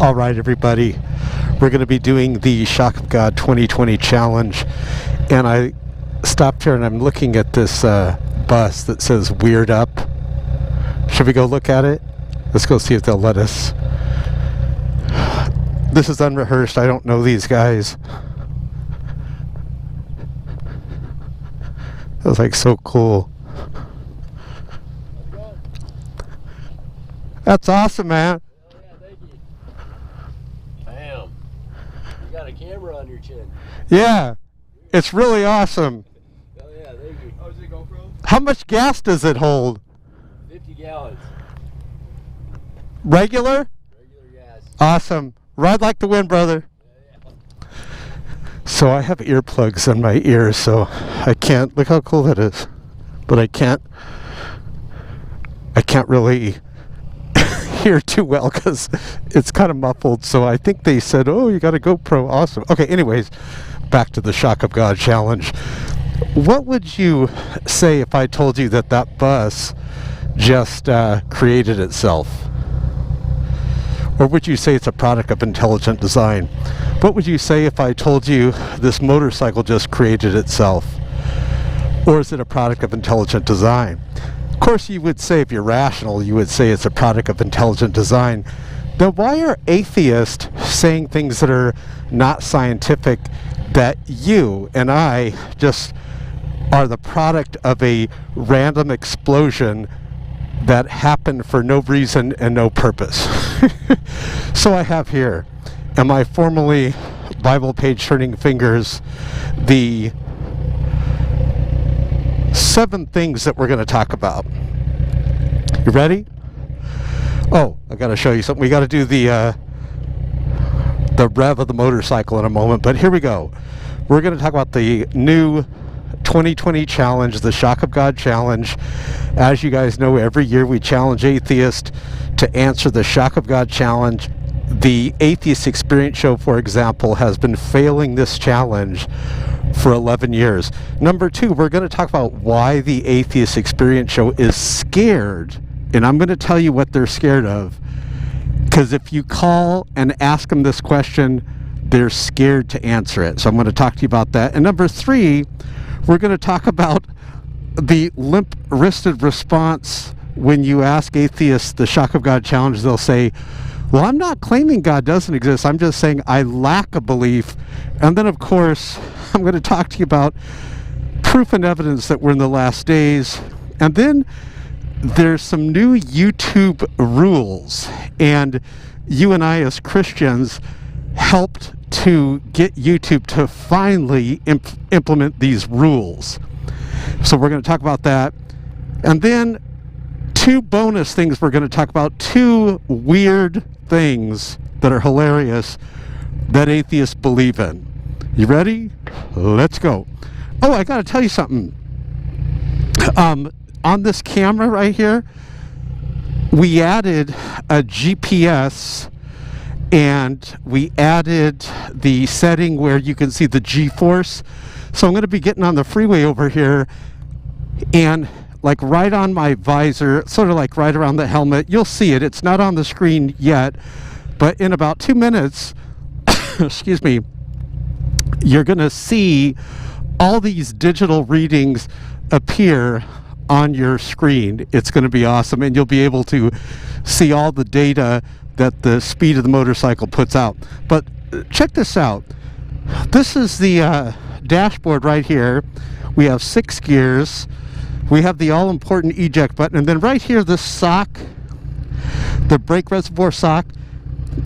All right, everybody, we're going to be doing the Shock of God 2020 challenge, and I stopped here and I'm looking at this bus that says Weird Up. Should we go look at it? Let's go see if they'll let us. This is unrehearsed. I don't know these guys. That was like so cool. That's awesome, man. Oh, yeah, thank you. Bam. You got a camera on your chin. Yeah, it's really awesome. Oh, yeah, thank you. Oh, is it GoPro? How much gas does it hold? 50 gallons. Regular? Regular gas. Awesome. Ride like the wind, brother. Yeah. So I have earplugs in my ears, so I can't. Look how cool that is. But I can't really hear too well because it's kind of muffled. So I think they said, "Oh, you got a GoPro." Awesome. Okay. Anyways, back to the Shock of God challenge. What would you say if I told you that that bus just created itself? Or would you say it's a product of intelligent design? What would you say if I told you this motorcycle just created itself? Or is it a product of intelligent design? Of course, you would say, if you're rational, you would say it's a product of intelligent design. Then why are atheists saying things that are not scientific, that you and I just are the product of a random explosion that happened for no reason and no purpose? So I have here, in my formerly Bible page turning fingers, the 7 things that we're going to talk about. You ready? Oh, I got to show you something. We got to do the rev of the motorcycle in a moment, but here we go. We're going to talk about the new 2020 challenge, the Shock of God challenge. As you guys know, every year we challenge atheists to answer the Shock of God challenge. The Atheist Experience show, for example, has been failing this challenge for 11 years. Number 2, we're going to talk about why the Atheist Experience show is scared, and I'm going to tell you what they're scared of, because if you call and ask them this question, they're scared to answer it. So I'm going to talk to you about that. And number 3, we're going to talk about the limp-wristed response when you ask atheists the Shock of God challenge. They'll say, well, I'm not claiming God doesn't exist. I'm just saying I lack a belief. And then, of course, I'm going to talk to you about proof and evidence that we're in the last days. And then there's some new YouTube rules. And you and I as Christians helped to get YouTube to finally implement these rules. So we're going to talk about that. And then 2 bonus things we're going to talk about. 2 weird things that are hilarious that atheists believe in. You ready? Let's go. Oh, I got to tell you something. On this camera right here, we added a GPS, and we added the setting where you can see the G-force. So I'm going to be getting on the freeway over here, and like right on my visor, sort of like right around the helmet, you'll see it. It's not on the screen yet, but in about 2 minutes, excuse me, you're going to see all these digital readings appear on your screen. It's going to be awesome, and you'll be able to see all the data that the speed of the motorcycle puts out. But check this out. This is the dashboard right here. We have 6 gears. We have the all-important eject button, and then right here, this sock, the brake reservoir sock,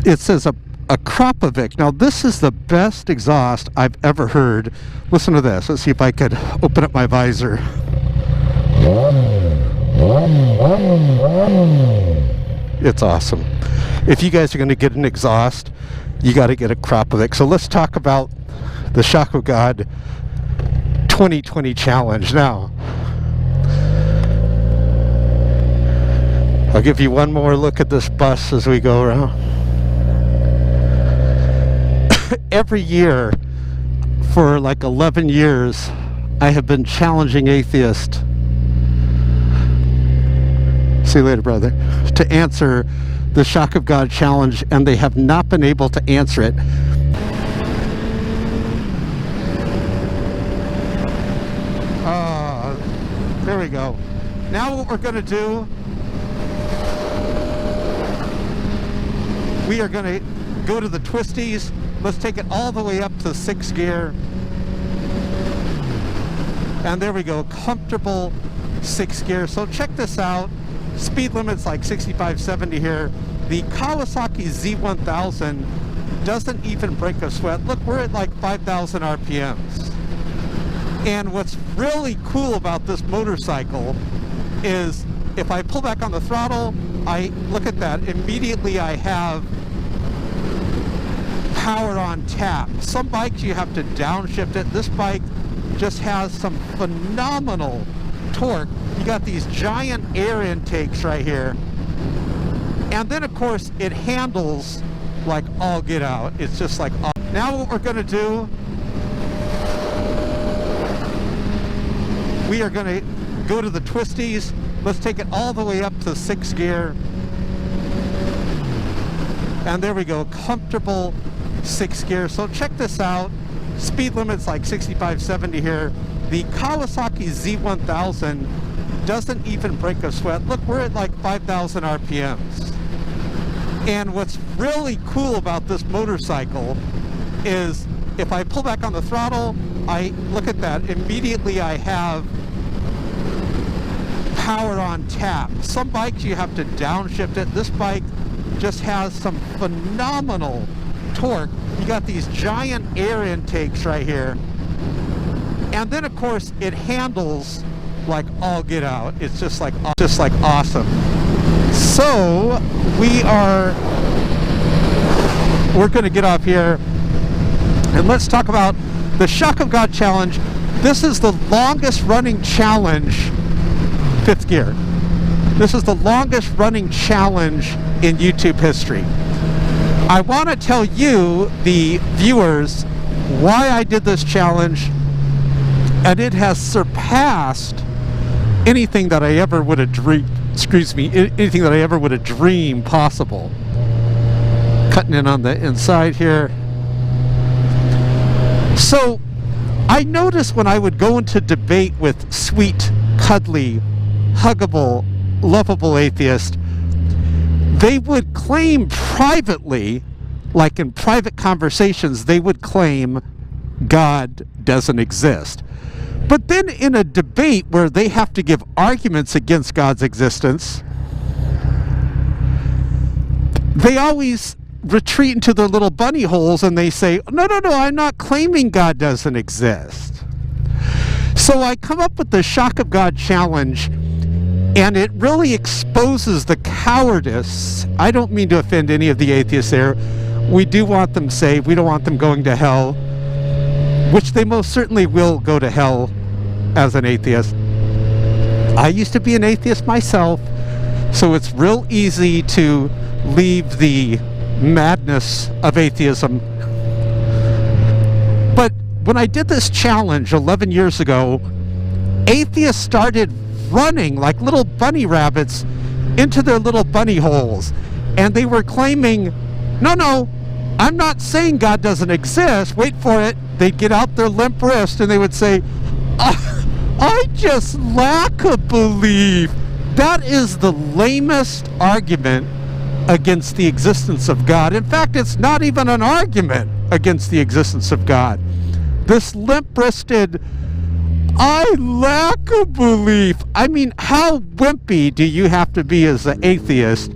it says a Kropovic. Now, this is the best exhaust I've ever heard. Listen to this. Let's see if I could open up my visor. It's awesome. If you guys are going to get an exhaust, you got to get a Kropovic. So let's talk about the Shock of God 2020 challenge now. I'll give you one more look at this bus as we go around. Every year for like 11 years, I have been challenging atheists, see you later, brother, to answer the Shock of God challenge, and they have not been able to answer it. There we go. Now what we're going to do, we are going to go to the twisties. Let's take it all the way up to 6th gear. And there we go, comfortable 6th gear. So check this out. Speed limit's like 65, 70 here. The Kawasaki Z1000 doesn't even break a sweat. Look, we're at like 5,000 RPMs. And what's really cool about this motorcycle is if I pull back on the throttle, I look at that, immediately I have power on tap. Some bikes you have to downshift it. This bike just has some phenomenal torque. You got these giant air intakes right here. And then of course it handles like all get out. It's just like, now what we're gonna do, we are gonna go to the twisties. Let's take it all the way up to 6th gear. And there we go, comfortable 6th gear. So check this out. Speed limit's like 65, 70 here. The Kawasaki Z1000 doesn't even break a sweat. Look, we're at like 5,000 RPMs. And what's really cool about this motorcycle is if I pull back on the throttle, I look at that, immediately I have power on tap. Some bikes you have to downshift it. This bike just has some phenomenal torque. You got these giant air intakes right here. And then of course it handles like all get out. It's just like awesome. So we're going to get off here and let's talk about the Shock of God challenge. This is the longest running challenge, 5th gear. This is the longest running challenge in YouTube history. I want to tell you, the viewers, why I did this challenge, and it has surpassed anything that I ever would have dreamed, anything that I ever would have dreamed possible. Cutting in on the inside here. So I noticed when I would go into debate with sweet, cuddly, huggable, lovable atheists, they would claim privately, like in private conversations, they would claim God doesn't exist. But then in a debate where they have to give arguments against God's existence, they always retreat into their little bunny holes and they say, no, I'm not claiming God doesn't exist. So I come up with the Shock of God challenge, and it really exposes the cowardice. I don't mean to offend any of the atheists there. We do want them saved. We don't want them going to hell, which they most certainly will go to hell as an atheist. I used to be an atheist myself, so it's real easy to leave the madness of atheism. But when I did this challenge 11 years ago, atheists started running like little bunny rabbits into their little bunny holes, and they were claiming, no, I'm not saying God doesn't exist. Wait for it. They'd get out their limp wrist and they would say, I just lack a belief. That is the lamest argument against the existence of God. In fact, it's not even an argument against the existence of God. This limp-wristed, I lack a belief. I mean, how wimpy do you have to be as an atheist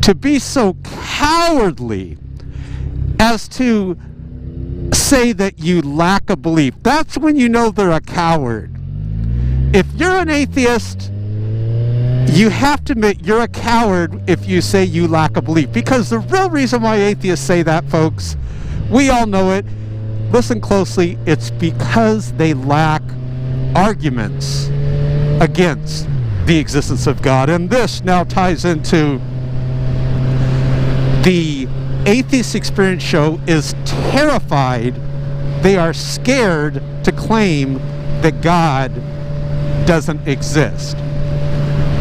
to be so cowardly as to say that you lack a belief? That's when you know they're a coward. If you're an atheist, you have to admit you're a coward if you say you lack a belief. Because the real reason why atheists say that, folks, we all know it. Listen closely. It's because they lack arguments against the existence of God. And this now ties into the Atheist Experience show is terrified. They are scared to claim that God doesn't exist.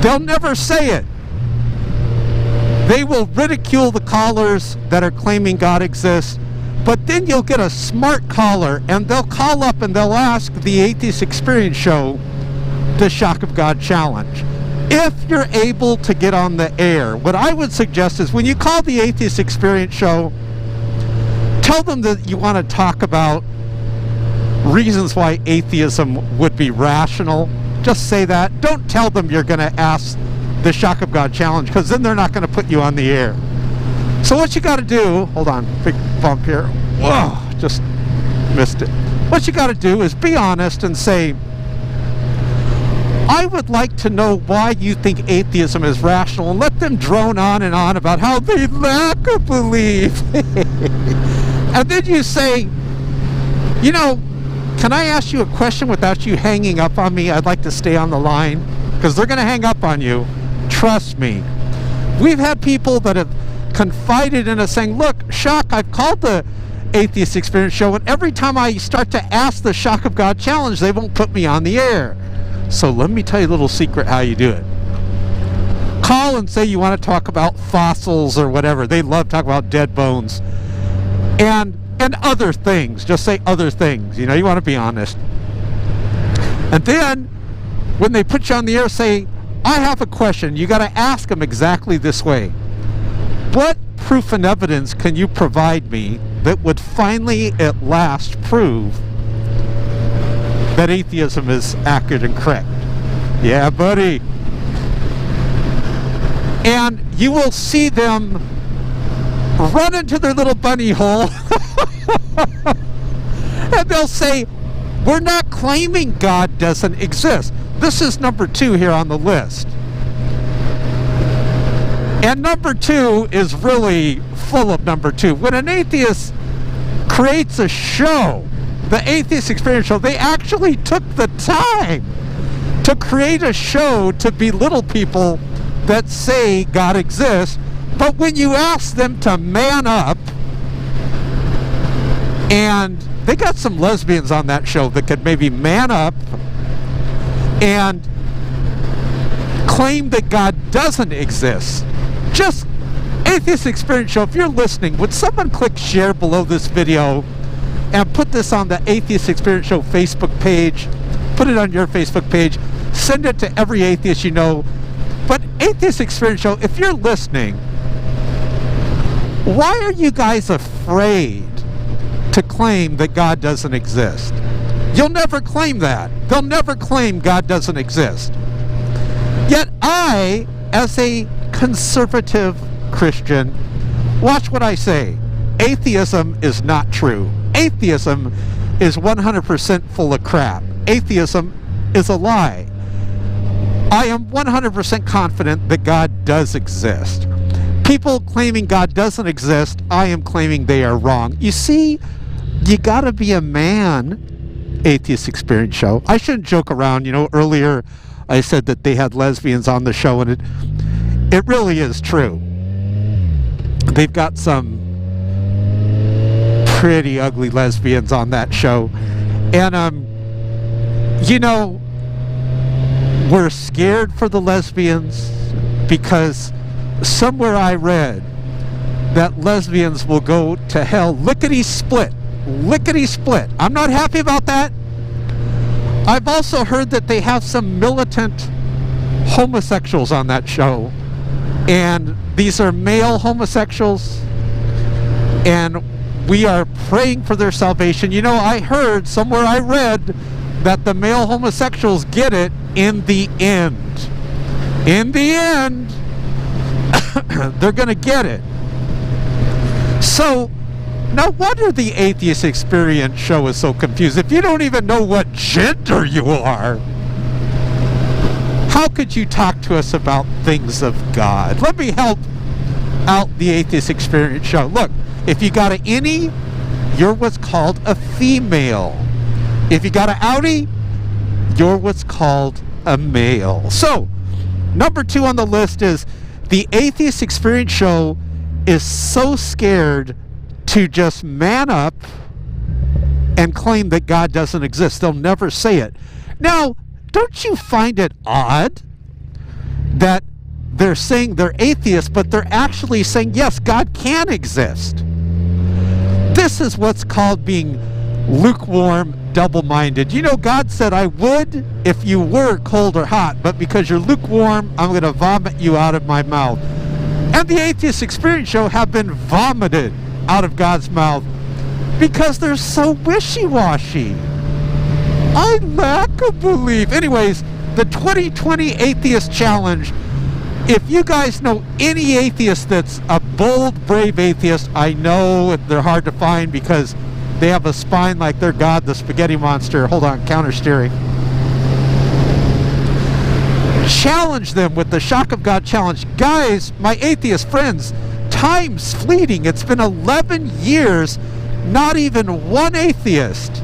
They'll never say it. They will ridicule the callers that are claiming God exists, but then you'll get a smart caller, and they'll call up and they'll ask the Atheist Experience show the Shock of God challenge. If you're able to get on the air, what I would suggest is when you call the Atheist Experience show, tell them that you want to talk about reasons why atheism would be rational. Just say that. Don't tell them you're going to ask the Shock of God challenge, because then they're not going to put you on the air. So what you got to do, hold on, big bump here. Whoa, just missed it. What you got to do is be honest and say, I would like to know why you think atheism is rational, and let them drone on and on about how they lack a belief. And then you say, you know, can I ask you a question without you hanging up on me? I'd like to stay on the line, because they're going to hang up on you. Trust me. We've had people that have confided in us saying, look, Shock, I've called the Atheist Experience show, and every time I start to ask the Shock of God challenge, they won't put me on the air. So let me tell you a little secret how you do it. Call and say you want to talk about fossils or whatever. They love talking about dead bones. And other things. Just say other things. You know, you want to be honest. And then, when they put you on the air, say, I have a question. You got to ask them exactly this way. What proof and evidence can you provide me that would finally at last prove that atheism is accurate and correct? Yeah, buddy. And you will see them run into their little bunny hole and they'll say, we're not claiming God doesn't exist. This is number 2 here on the list. And number 2 is really full of number 2. When an atheist creates a show, the Atheist Experience show, they actually took the time to create a show to belittle people that say God exists. But when you ask them to man up, and they got some lesbians on that show that could maybe man up and claim that God doesn't exist. Just Atheist Experience show, if you're listening, would someone click share below this video and put this on the Atheist Experience show Facebook page? Put it on your Facebook page. Send it to every atheist you know. But Atheist Experience show, if you're listening, why are you guys afraid to claim that God doesn't exist? You'll never claim that. They'll never claim God doesn't exist. Yet I, as a conservative Christian, watch what I say. Atheism is not true. Atheism is 100% full of crap. Atheism is a lie. I am 100% confident that God does exist. People claiming God doesn't exist, I am claiming they are wrong. You see, you gotta be a man, Atheist Experience show. I shouldn't joke around. You know, earlier I said that they had lesbians on the show, and it really is true. They've got some pretty ugly lesbians on that show. And, you know, we're scared for the lesbians because somewhere I read that lesbians will go to hell lickety-split. Lickety-split. I'm not happy about that. I've also heard that they have some militant homosexuals on that show. And these are male homosexuals. And we are praying for their salvation. You know, I heard somewhere I read that the male homosexuals get it in the end. In the end, they're going to get it. So, no wonder the Atheist Experience show is so confused. If you don't even know what gender you are, how could you talk to us about things of God? Let me help out the Atheist Experience show. Look, if you got an innie, you're what's called a female. If you got an outie, you're what's called a male. So, number 2 on the list is the Atheist Experience show is so scared to just man up and claim that God doesn't exist. They'll never say it. Now, don't you find it odd that they're saying they're atheists, but they're actually saying, yes, God can exist. This is what's called being lukewarm, double-minded. You know, God said, I would if you were cold or hot, but because you're lukewarm, I'm going to vomit you out of my mouth. And the Atheist Experience show have been vomited out of God's mouth because they're so wishy-washy. I lack a belief. Anyways, the 2020 Atheist Challenge. If you guys know any atheist that's a bold, brave atheist, I know they're hard to find because they have a spine like their God, the spaghetti monster. Hold on, counter steering. Challenge them with the Shock of God Challenge. Guys, my atheist friends, time's fleeting. It's been 11 years. Not even one atheist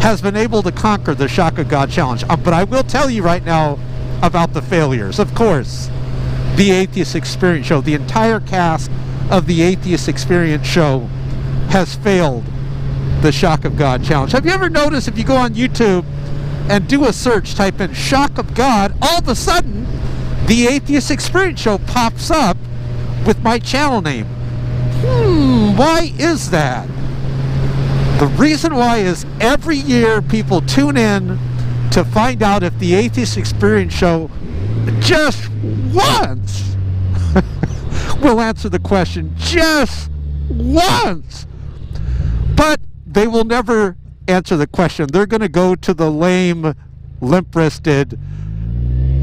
has been able to conquer the Shock of God Challenge. But I will tell you right now about the failures. Of course, the Atheist Experience show, the entire cast of the Atheist Experience show has failed the Shock of God Challenge. Have you ever noticed if you go on YouTube and do a search, type in Shock of God, all of a sudden the Atheist Experience show pops up with my channel name? Why is that? The reason why is every year people tune in to find out if the Atheist Experience show just once will answer the question, just once. But they will never answer the question. They're going to go to the lame, limp-wristed,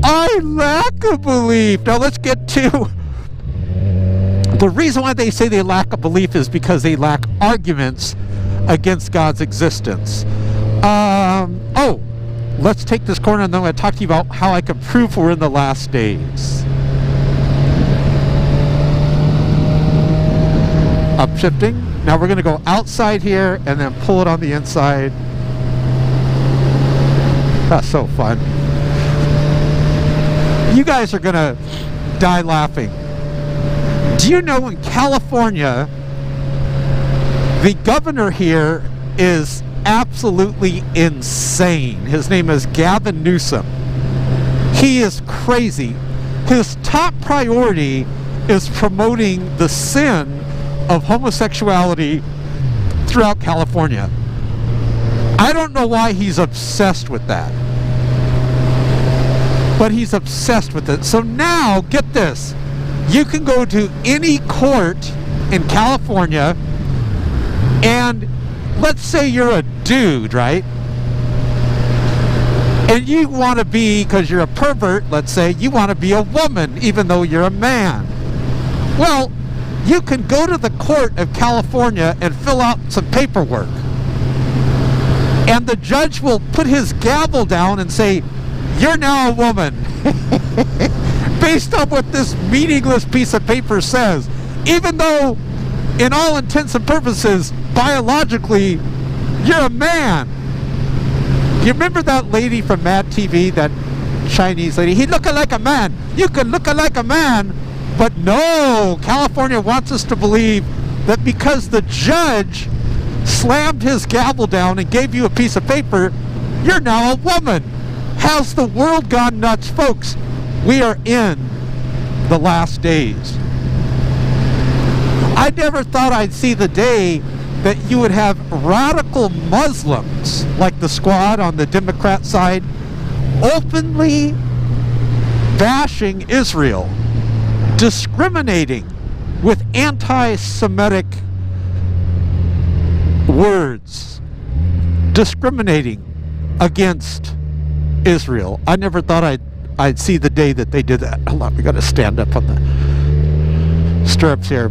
I lack a belief. Now let's get to the reason why they say they lack a belief is because they lack arguments against God's existence. Let's take this corner and then I'm going to talk to you about how I can prove we're in the last days. Upshifting. Now we're going to go outside here and then pull it on the inside. That's so fun. You guys are going to die laughing. Do you know in California, the governor here is absolutely insane. His name is Gavin Newsom. He is crazy. His top priority is promoting the sin of homosexuality throughout California. I don't know why he's obsessed with that, but he's obsessed with it. So now, get this. You can go to any court in California and let's say you're a dude, right? And you want to be, because you're a pervert, let's say, you want to be a woman even though you're a man. Well, you can go to the court of California and fill out some paperwork. And the judge will put his gavel down and say, you're now a woman. Based on what this meaningless piece of paper says. Even though, in all intents and purposes, biologically, you're a man. You remember that lady from Mad TV, that Chinese lady? He looking like a man. You can look like a man. But no, California wants us to believe that because the judge slammed his gavel down and gave you a piece of paper, you're now a woman. Has the world gone nuts, folks? We are in the last days. I never thought I'd see the day that you would have radical Muslims, like the squad on the Democrat side, openly bashing Israel, discriminating with anti-Semitic words, discriminating against Israel. I never thought I'd see the day that they did that. Hold on, we got to stand up on the stirrups here.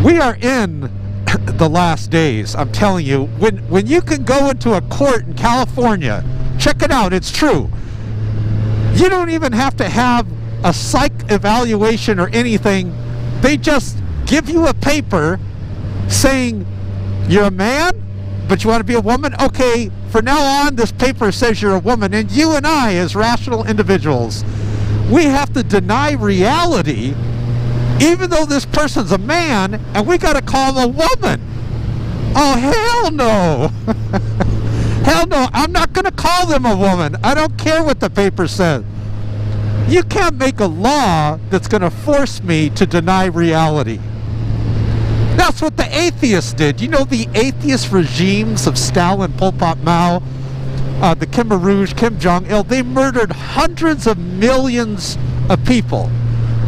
We are in the last days. I'm telling you, when you can go into a court in California, check it out, it's true. You don't even have to have a psych evaluation or anything. They just give you a paper saying you're a man, but you want to be a woman? Okay, from now on, this paper says you're a woman, and you and I, as rational individuals, we have to deny reality, even though this person's a man, and we got to call him a woman. Oh, hell no. Hell no, I'm not going to call them a woman. I don't care what the paper says. You can't make a law that's going to force me to deny reality. That's what the atheists did. You know, the atheist regimes of Stalin, Pol Pot, Mao, the Khmer Rouge, Kim Jong-il, they murdered hundreds of millions of people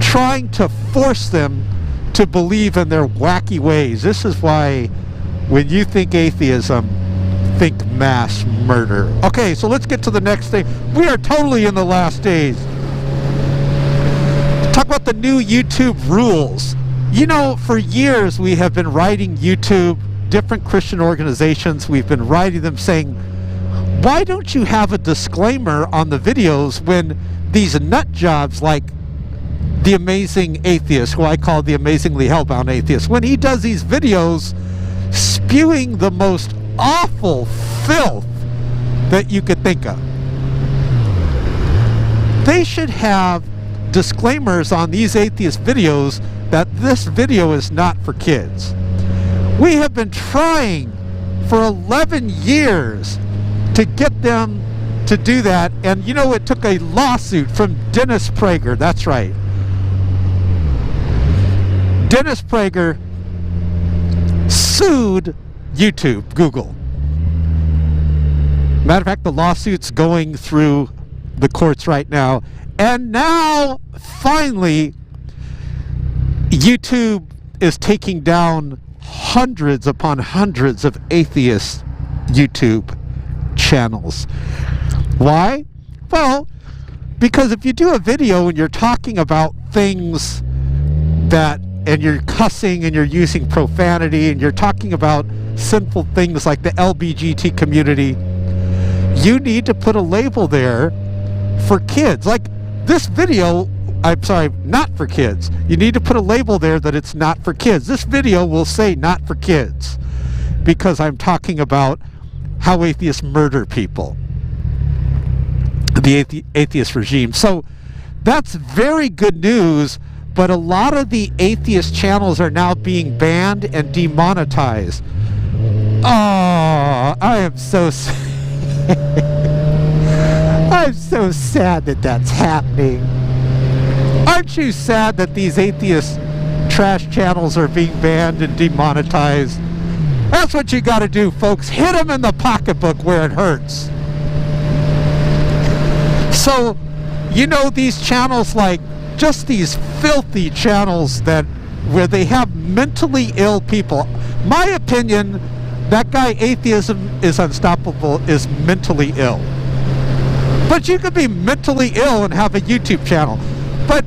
trying to force them to believe in their wacky ways. This is why when you think atheism, think mass murder. Okay, so let's get to the next thing. We are totally in the last days. Talk about the new YouTube rules. You know, for years we have been writing YouTube, different Christian organizations, we've been writing them saying, why don't you have a disclaimer on the videos when these nut jobs like The Amazing Atheist, who I call the amazingly hellbound atheist, when he does these videos spewing the most awful filth that you could think of. They should have disclaimers on these atheist videos that this video is not for kids. We have been trying for 11 years to get them to do that, and you know, it took a lawsuit from Dennis Prager. That's right. Dennis Prager sued YouTube, Google. Matter of fact, the lawsuit's going through the courts right now. And now, finally, YouTube is taking down hundreds upon hundreds of atheist YouTube channels. Why? Well, because if you do a video and you're talking about things that, and you're cussing and you're using profanity and you're talking about sinful things like the LGBT community, you need to put a label there for kids. Like this video, I'm sorry, not for kids. You need to put a label there that it's not for kids. This video will say not for kids because I'm talking about how atheists murder people, the atheist regime. So that's very good news, but a lot of the atheist channels are now being banned and demonetized. Oh, I am so I'm so sad that that's happening. Aren't you sad that these atheist trash channels are being banned and demonetized? That's what you got to do, folks. Hit them in the pocketbook where it hurts. So, you know, these channels, like just these filthy channels that where they have mentally ill people. My opinion, that guy Atheism is Unstoppable is mentally ill. But you could be mentally ill and have a YouTube channel. But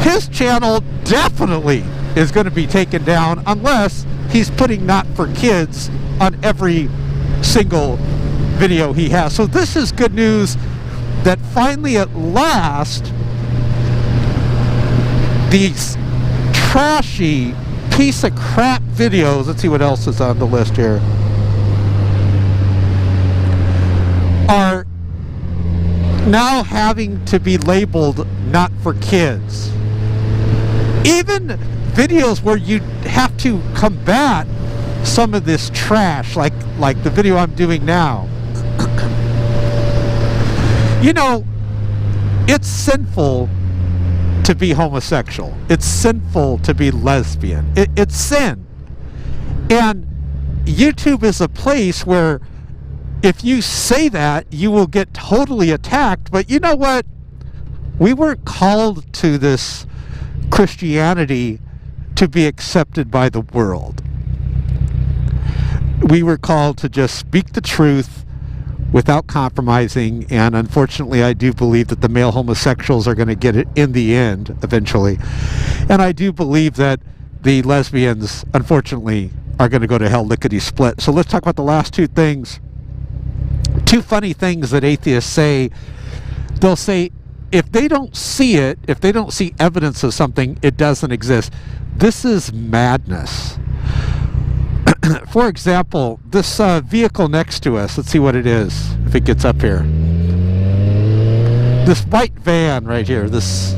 his channel definitely is going to be taken down unless he's putting not for kids on every single video he has. So this is good news that finally at last these trashy piece of crap videos, let's see what else is on the list here, are now having to be labeled not for kids. Even videos where you have to combat some of this trash, like the video I'm doing now. You know, it's sinful to be homosexual. It's sinful to be lesbian. It's sin. And YouTube is a place where if you say that, you will get totally attacked. But you know what? We weren't called to this Christianity to be accepted by the world. We were called to just speak the truth without compromising, and unfortunately I do believe that the male homosexuals are going to get it in the end eventually, and I do believe that the lesbians unfortunately are going to go to hell lickety-split. So let's talk about the last two things. Two funny things that atheists say. They'll say if they don't see it, if they don't see evidence of something, it doesn't exist. This is madness. For example, this vehicle next to us, let's see what it is, if it gets up here. This white van right here, this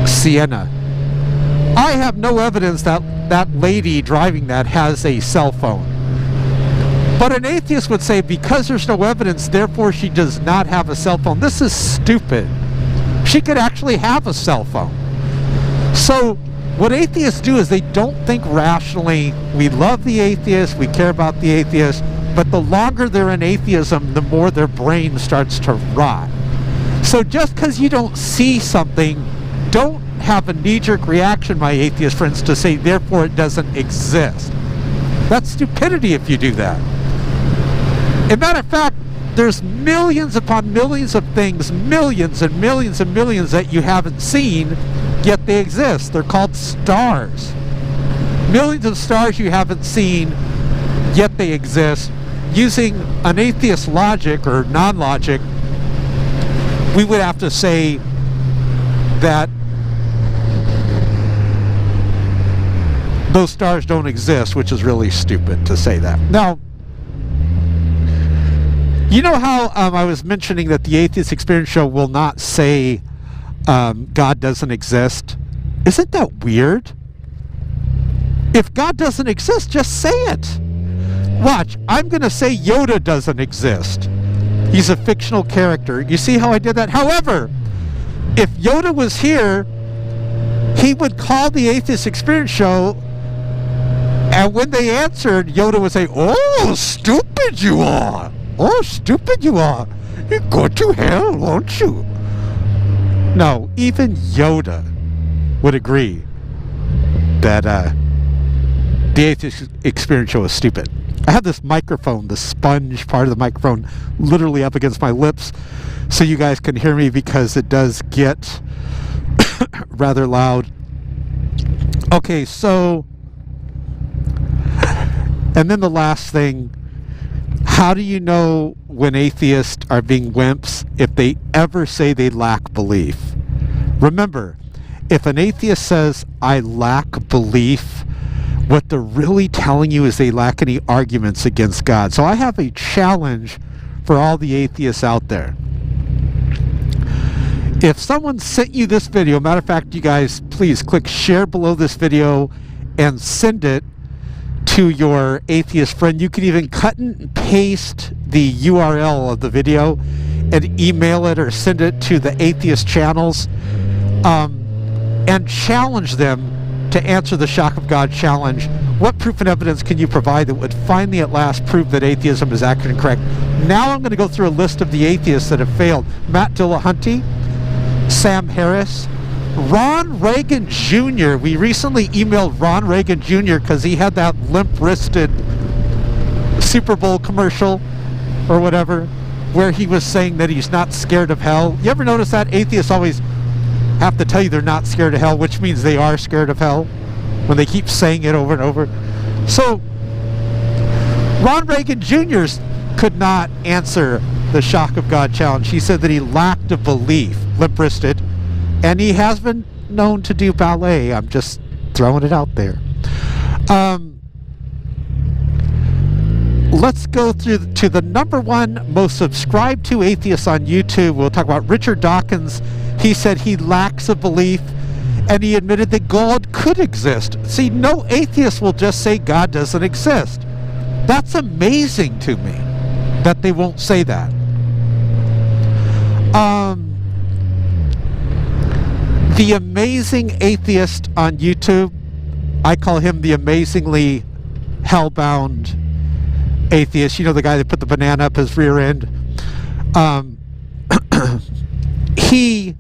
Sienna. I have no evidence that that lady driving that has a cell phone. But an atheist would say, because there's no evidence, therefore she does not have a cell phone. This is stupid. She could actually have a cell phone. So what atheists do is they don't think rationally. We love the atheist, we care about the atheist, but the longer they're in atheism, the more their brain starts to rot. So just because you don't see something, don't have a knee-jerk reaction, my atheist friends, to say, therefore it doesn't exist. That's stupidity if you do that. As a matter of fact, there's millions upon millions of things, millions and millions and millions that you haven't seen, yet they exist. They're called stars. Millions of stars you haven't seen, yet they exist. Using an atheist logic or non-logic, we would have to say that those stars don't exist, which is really stupid to say that. Now, you know how I was mentioning that the Atheist Experience show will not say God doesn't exist? Isn't that weird? If God doesn't exist, just say it. Watch, I'm going to say Yoda doesn't exist. He's a fictional character. You see how I did that? However, if Yoda was here, he would call the Atheist Experience show, and when they answered, Yoda would say, "Oh, stupid you are! Oh, stupid you are! You go to hell, won't you?" No, even Yoda would agree that the Atheist Experience show is stupid. I have this microphone, the sponge part of the microphone, literally up against my lips so you guys can hear me, because it does get rather loud. Okay, so, and then the last thing, how do you know when atheists are being wimps? If they ever say they lack belief. Remember, if an atheist says, "I lack belief," what they're really telling you is they lack any arguments against God. So I have a challenge for all the atheists out there. If someone sent you this video, matter of fact, you guys, please click share below this video and send it to your atheist friend. You can even cut and paste the URL of the video and email it or send it to the atheist channels, and challenge them to answer the Shock of God challenge. What proof and evidence can you provide that would finally at last prove that atheism is accurate and correct? Now I'm going to go through a list of the atheists that have failed. Matt Dillahunty, Sam Harris, Ron Reagan Jr. We recently emailed Ron Reagan Jr. because he had that limp-wristed Super Bowl commercial or whatever where he was saying that he's not scared of hell. You ever notice that? Atheists always have to tell you they're not scared of hell, which means they are scared of hell when they keep saying it over and over. So Ron Reagan Jr. could not answer the Shock of God challenge. He said that he lacked a belief, limp-wristed, and he has been known to do ballet. I'm just throwing it out there. Let's go through to the number one most subscribed to atheists on YouTube. We'll talk about Richard Dawkins. He said he lacks a belief, and he admitted that God could exist. See, no atheist will just say God doesn't exist. That's amazing to me that they won't say that. The Amazing Atheist on YouTube, I call him the amazingly hellbound atheist. You know, the guy that put the banana up his rear end. He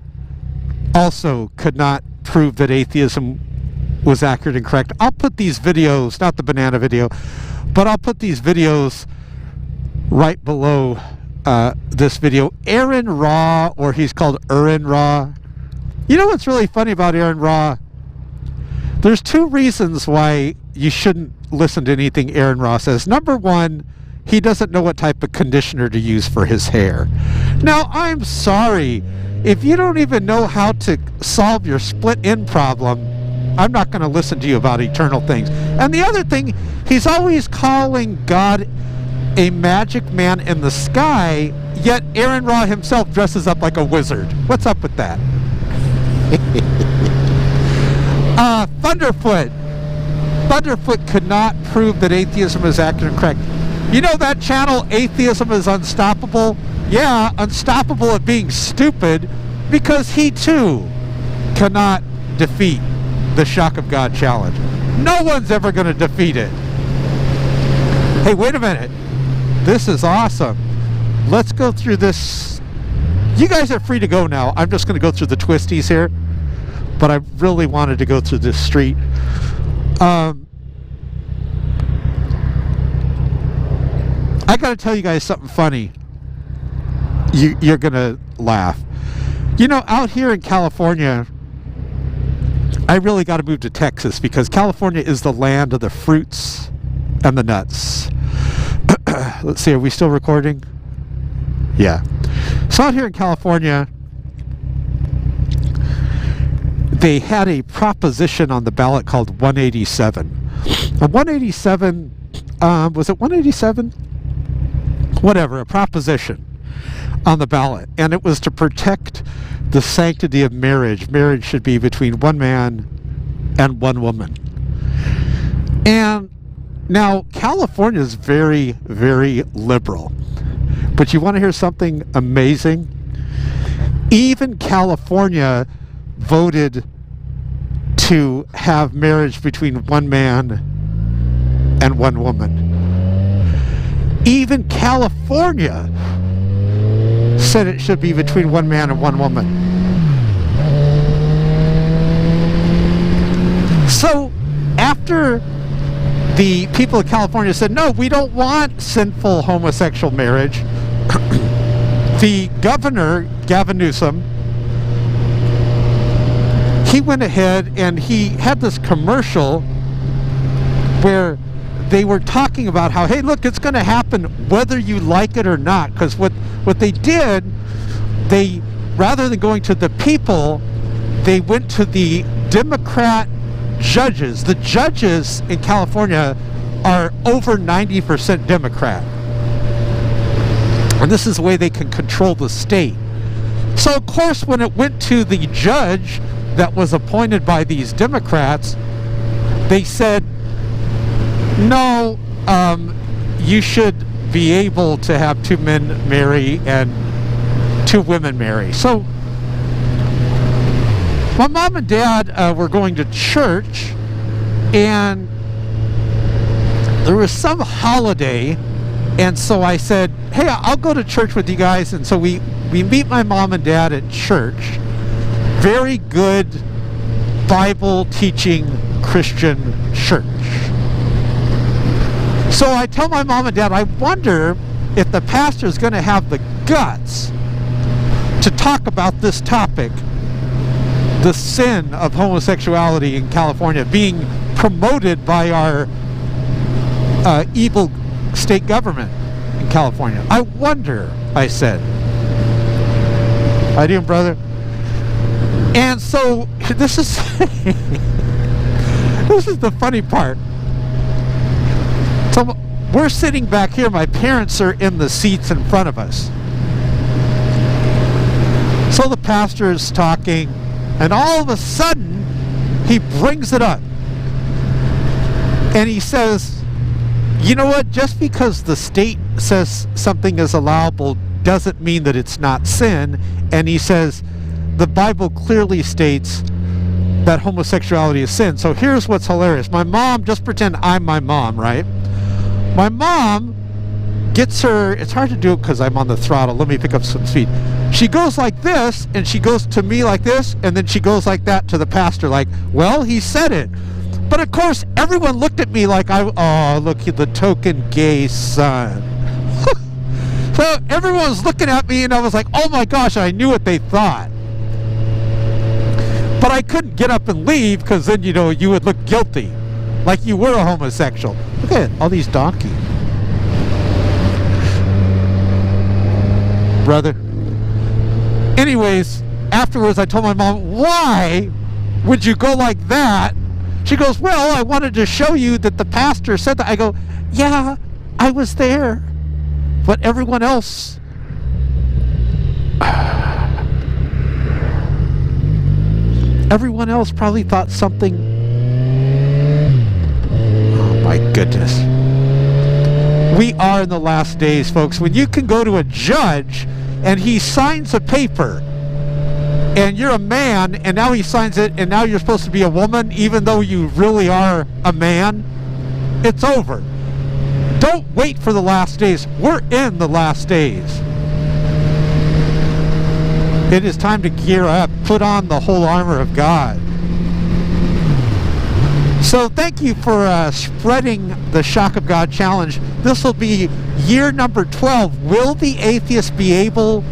also could not prove that atheism was accurate and correct. I'll put these videos, not the banana video, but I'll put these videos right below this video. Aaron Ra, or he's called Aaron Ra. You know what's really funny about Aaron Ra? There's two reasons why you shouldn't listen to anything Aaron Ra says. Number one, he doesn't know what type of conditioner to use for his hair. Now, I'm sorry. If you don't even know how to solve your split end problem, I'm not going to listen to you about eternal things. And the other thing, he's always calling God a magic man in the sky, yet Aaron Ra himself dresses up like a wizard. What's up with that? Thunderfoot. Thunderfoot could not prove that atheism is accurate and correct. You know that channel, Atheism is Unstoppable? Yeah, unstoppable at being stupid, because he too cannot defeat the Shock of God challenge. No one's ever going to defeat it. Hey, wait a minute. This is awesome. Let's go through this. You guys are free to go now. I'm just going to go through the twisties here, but I really wanted to go through this street. I got to tell you guys something funny. You're going to laugh. You know, out here in California, I really got to move to Texas because California is the land of the fruits and the nuts. Let's see, are we still recording? Yeah. So out here in California, they had a proposition on the ballot called 187. And 187, was it 187? Whatever, a proposition on the ballot. And it was to protect the sanctity of marriage. Marriage should be between one man and one woman. And now, California is very, very liberal. But you want to hear something amazing? Even California voted to have marriage between one man and one woman. Even California said it should be between one man and one woman. So, after the people of California said, no, we don't want sinful homosexual marriage, the governor, Gavin Newsom, he went ahead and he had this commercial where they were talking about how, hey, look, it's going to happen whether you like it or not. Because what they did, they, rather than going to the people, they went to the Democrat judges. The judges in California are over 90% Democrat. And this is the way they can control the state. So, of course, when it went to the judge that was appointed by these Democrats, they said, no, you should be able to have two men marry and two women marry. So my mom and dad were going to church, and there was some holiday, and so I said, hey, I'll go to church with you guys. And so we meet my mom and dad at church. Very good Bible teaching Christian church. So I tell my mom and dad, I wonder if the pastor is going to have the guts to talk about this topic, the sin of homosexuality in California being promoted by our evil state government in California. I wonder, I said. How you doing, brother? And so this is this is the funny part. So we're sitting back here. My parents are in the seats in front of us. So the pastor is talking, and all of a sudden, he brings it up. And he says, you know what? Just because the state says something is allowable doesn't mean that it's not sin. And he says, the Bible clearly states that homosexuality is sin. So here's what's hilarious. My mom, just pretend I'm my mom, right? My mom gets her, it's hard to do it because I'm on the throttle. Let me pick up some speed. She goes like this, and she goes to me like this, and then she goes like that to the pastor, like, well, he said it. But of course, everyone looked at me like, oh, look, the token gay son. So everyone was looking at me, and I was like, oh my gosh, I knew what they thought. But I couldn't get up and leave, because then, you know, you would look guilty, like you were a homosexual. Look at all these donkeys. Brother. Anyways, afterwards I told my mom, why would you go like that? She goes, well, I wanted to show you that the pastor said that. I go, yeah, I was there. But everyone else, everyone else probably thought something. Oh my goodness. We are in the last days, folks, when you can go to a judge and he signs a paper and you're a man and now he signs it and now you're supposed to be a woman even though you really are a man. It's over. Don't wait for the last days. We're in the last days. It is time to gear up, put on the whole armor of God. So thank you for spreading the Shock of God challenge. This will be year number 12. Will the atheists be able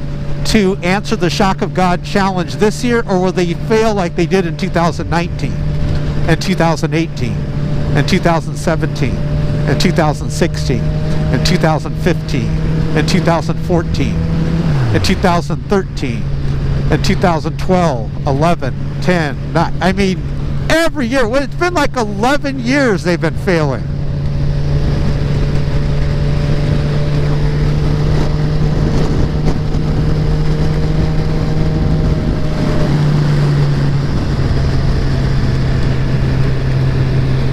to answer the Shock of God challenge this year, or will they fail like they did in 2019 and 2018 and 2017 and 2016 and 2015 and 2014 and 2013 and 2012, 11, 10, 9. I mean, every year. Well, it's been like 11 years they've been failing.